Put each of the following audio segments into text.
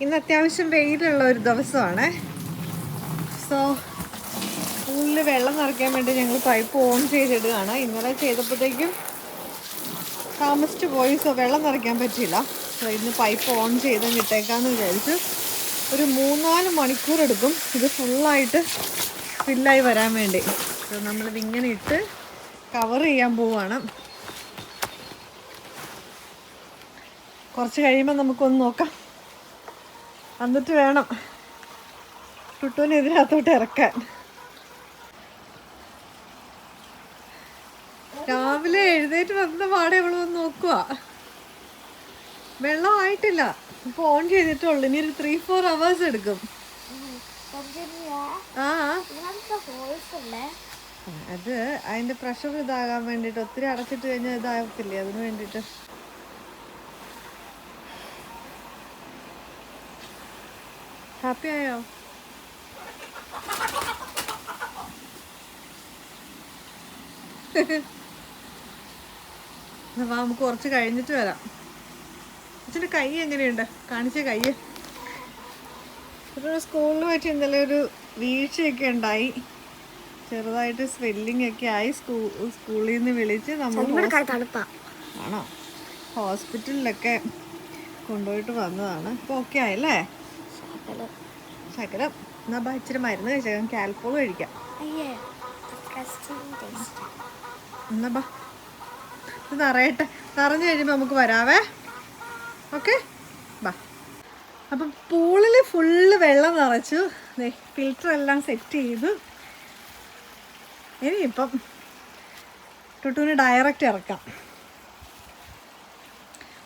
ഇന്ന് അത്യാവശ്യം വെയിലുള്ള ഒരു ദിവസമാണ്. സോ പൂളിൽ വെള്ളം നിറയ്ക്കാൻ വേണ്ടി ഞങ്ങൾ പൈപ്പ് ഓൺ ചെയ്തിടുകയാണ്. ഇന്നലെ ചെയ്തപ്പോഴത്തേക്കും താമസിച്ച് പോയി. സോ വെള്ളം നിറയ്ക്കാൻ പറ്റിയില്ല. സോ ഇന്ന് പൈപ്പ് ഓൺ ചെയ്ത് ഇട്ടേക്കാമെന്ന് വിചാരിച്ചു. ഒരു 3-4 മണിക്കൂർ എടുക്കും ഇത് ഫുള്ളായിട്ട് ഫില്ലായി വരാൻ വേണ്ടി. സോ നമ്മളിത് ഇങ്ങനെ ഇട്ട് കവർ ചെയ്യാൻ പോവുകയാണ്. കുറച്ച് കഴിയുമ്പോൾ നമുക്കൊന്ന് നോക്കാം. എന്നിട്ട് വേണം ടുട്ടുവിനെ ഇതിനകത്തോട്ട് ഇറക്കാൻ. രാവിലെ എഴുന്നേറ്റ് വന്ന പാടെ അവൾ വന്ന് നോക്കുക. വെള്ളം ആയിട്ടില്ല, ഇപ്പോൾ ഓൺ ചെയ്തിട്ടുള്ളൂ. ഇനി ഒരു 3-4 hours എടുക്കും. ആ അത് അതിൻ്റെ പ്രഷർ ഇതാകാൻ വേണ്ടിയിട്ട്. ഒത്തിരി അടച്ചിട്ട് കഴിഞ്ഞാൽ ഇതാകത്തില്ലേ, അതിന് വേണ്ടിയിട്ട്. ഹാപ്പി ആയോ? അപ്പോൾ നമുക്ക് കുറച്ച് കഴിഞ്ഞിട്ട് വരാം. അച്ഛൻ്റെ കൈ എങ്ങനെയുണ്ട്? കാണിച്ച കൈ. ഒരു സ്കൂളിൽ വെച്ച് ഇന്നലെ ഒരു വീഴ്ചയൊക്കെ ഉണ്ടായി. ചെറുതായിട്ട് സ്വെല്ലിംഗ് ഒക്കെ ആയി. സ്കൂളിൽ നിന്ന് വിളിച്ച് നമ്മൾ ആണോ ഹോസ്പിറ്റലിലൊക്കെ കൊണ്ടുപോയിട്ട് വന്നതാണ്. ഇപ്പോൾ ഓക്കെ ആയല്ലേ? ശകലം. എന്നാ ബാ ഇച്ചിരി മരുന്ന് കഴിച്ചേക്കാം. കാൽപോൾ കഴിക്കാം. എന്നാ ബാ ഇത് നിറയട്ടെ. നിറഞ്ഞു കഴിയുമ്പോൾ നമുക്ക് വരാവേ. ഓക്കെ ബാ. അപ്പം പൂളിൽ ഫുള്ള് വെള്ളം നിറച്ചു. ഫിൽറ്റർ എല്ലാം സെറ്റ് ചെയ്തു. ഇനിയിപ്പം ടുട്ടുവിന് ഡയറക്റ്റ് ഇറക്കാം.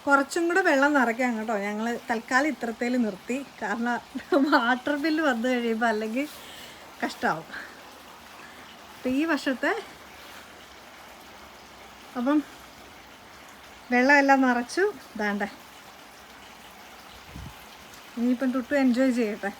കുറച്ചും കൂടെ വെള്ളം നിറയ്ക്കാം കേട്ടോ. ഞങ്ങൾ തൽക്കാലം ഇത്രത്തേൽ നിർത്തി. കാരണം വാട്ടർ ബില്ല് വന്നു കഴിയുമ്പോൾ അല്ലെങ്കിൽ കഷ്ടമാവും. അപ്പം ഈ വർഷത്തെ അപ്പം വെള്ളമെല്ലാം നിറച്ചു. ഇതാണ്ടേ ഇനിയിപ്പം ടുട്ടു എൻജോയ് ചെയ്യട്ടെ.